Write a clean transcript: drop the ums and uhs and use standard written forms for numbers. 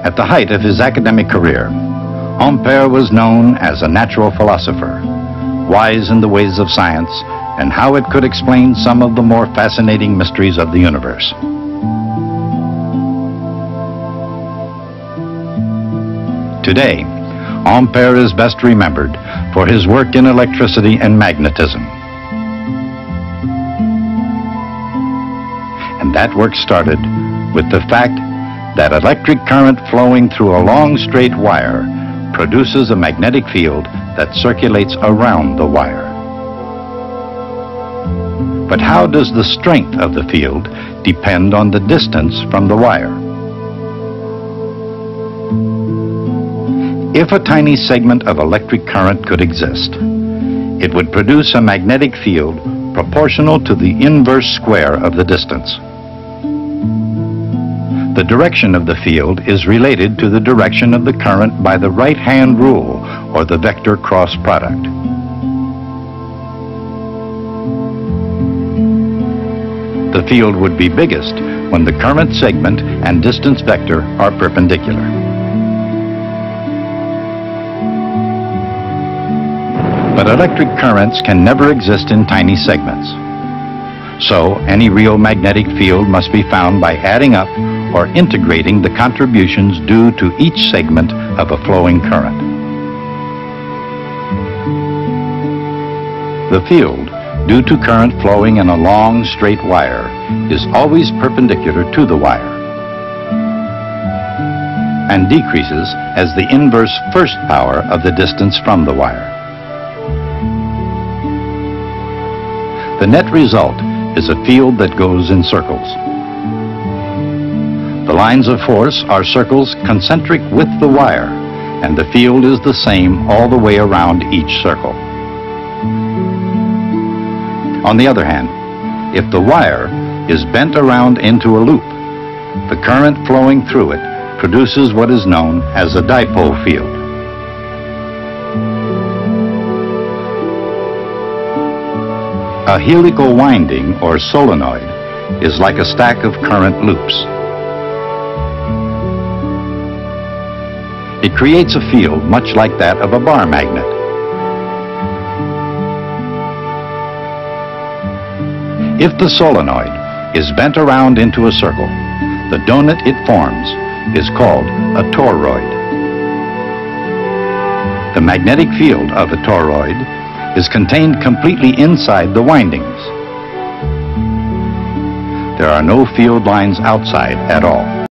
At the height of his academic career, Ampère was known as a natural philosopher, wise in the ways of science and how it could explain some of the more fascinating mysteries of the universe. Today, Ampère is best remembered for his work in electricity and magnetism. And that work started with the fact that electric current flowing through a long straight wire produces a magnetic field that circulates around the wire. But how does the strength of the field depend on the distance from the wire? If a tiny segment of electric current could exist, it would produce a magnetic field proportional to the inverse square of the distance. The direction of the field is related to the direction of the current by the right-hand rule, or the vector cross product. The field would be biggest when the current segment and distance vector are perpendicular. But electric currents can never exist in tiny segments. So any real magnetic field must be found by adding up or integrating the contributions due to each segment of a flowing current. The field, due to current flowing in a long straight wire, is always perpendicular to the wire and decreases as the inverse first power of the distance from the wire. The net result is a field that goes in circles. The lines of force are circles concentric with the wire, and the field is the same all the way around each circle. On the other hand, if the wire is bent around into a loop, the current flowing through it produces what is known as a dipole field. A helical winding, or solenoid, is like a stack of current loops. It creates a field much like that of a bar magnet. If the solenoid is bent around into a circle, the donut it forms is called a toroid. The magnetic field of a toroid is contained completely inside the windings. There are no field lines outside at all.